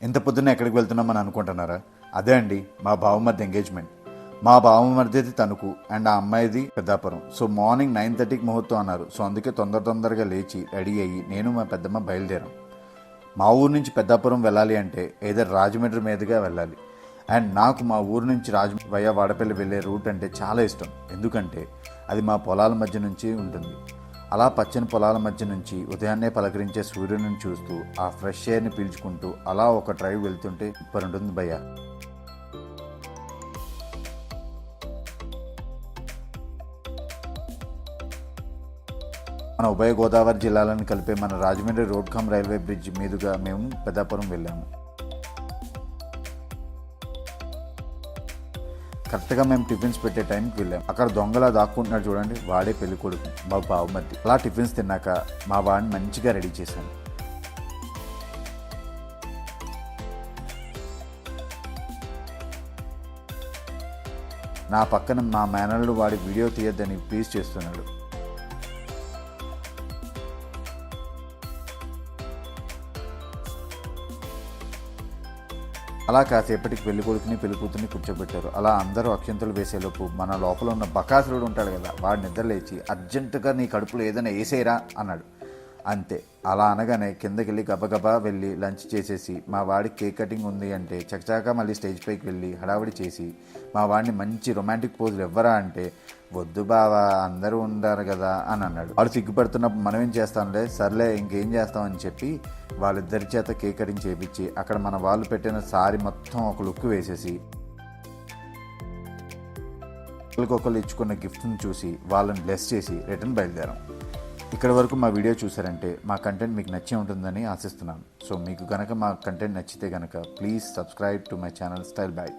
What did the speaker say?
ఇంత పొద్దున్న ఎక్కడికి వెళ్తున్నామని అనుకుంటున్నారా? అదే అండి మా బావమరిది ఎంగేజ్మెంట్. మా బావమరిది తణుకు అండ్ ఆ అమ్మాయిది పెద్దాపురం. సో మార్నింగ్ 9:30కి ముహూర్తం అన్నారు. సో అందుకే తొందరగా లేచి రెడీ అయ్యి నేను మా పెద్దమ్మ బయలుదేరాం. మా ఊరు నుంచి పెద్దాపురం వెళ్ళాలి అంటే ఏదో రాజమండ్రి మీదుగా వెళ్ళాలి. అండ్ నాకు మా ఊరు నుంచి వయ్య వాడపల్లి వెళ్ళే రూట్ అంటే చాలా ఇష్టం. ఎందుకంటే అది మా పొలాల మధ్య నుంచి ఉంటుంది. అలా పచ్చని పొలాల మధ్య నుంచి ఉదయాన్నే పలకరించే సూర్యుని చూస్తూ ఆ ఫ్రెష్ ఎయిర్ని పీల్చుకుంటూ అలా ఒక డ్రైవ్ వెళ్తుంటే సూపర్ ఉంటుంది భయ్య. మన ఉభయ గోదావరి జిల్లాలను కలిపే మన Rajahmundry road come railway bridge మీదుగా మేము పెద్దాపురం వెళ్ళాము. కరెక్ట్గా మేము టిఫిన్స్ పెట్టే టైంకి వెళ్ళాము. అక్కడ దొంగలా దాక్కుంటున్నాడు చూడండి, వాడే పెళ్లి కొడుకు మా బావమరిది. అలా టిఫిన్స్ తిన్నాక మా వాడిని మంచిగా రెడీ చేశాను. నా పక్కన మా మేనల్లుడు వాడి వీడియో తీయద్దని ప్లీజ్ చేస్తున్నాడు. అలా కాసేపటికి పెళ్లి కొడుకుని పెళ్లి కూతుర్ని కూర్చోబెట్టారు. అలా అందరూ అక్షంతలు వేసేలోపు మన లోపల ఉన్న బకాసురుడు ఉంటాడు కదా, వాడు నిద్ర లేచి అర్జెంటుగా నీ కడుపులో ఏదైనా వేసేయరా అన్నాడు. అంతే, అలా అనగానే కిందకి వెళ్ళి గబగబా వెళ్ళి లంచ్ చేసేసి మా వాడి కేక్ కటింగ్ ఉంది అంటే చకచాకా మళ్ళీ స్టేజ్ పైకి వెళ్ళి హడావిడి చేసి మా వాడిని మంచి రొమాంటిక్ పోజులు ఇవ్వరా అంటే వద్దు బావా అందరూ ఉండారు కదా అని అన్నాడు. వాడు సిగ్గుపడుతున్నప్పుడు మనం ఏం చేస్తాంలే, సర్లే ఇంకేం చేస్తామని చెప్పి వాళ్ళిద్దరి చేత కేక్ కటింగ్ చేయించి అక్కడ మన వాళ్ళు పెట్టిన సారీ మొత్తం ఒక లుక్ వేసేసి ఒకళ్ళు ఇచ్చుకున్న గిఫ్ట్ని చూసి వాళ్ళని బ్లెస్ చేసి రిటర్న్ బయలుదేరాం. ఇక్కడి వరకు మా వీడియో చూసారంటే మా కంటెంట్ మీకు నచ్చే ఉంటుందని ఆశిస్తున్నాను. సో మీకు కనుక మా కంటెంట్ నచ్చితే కనుక please subscribe to my channel style bye.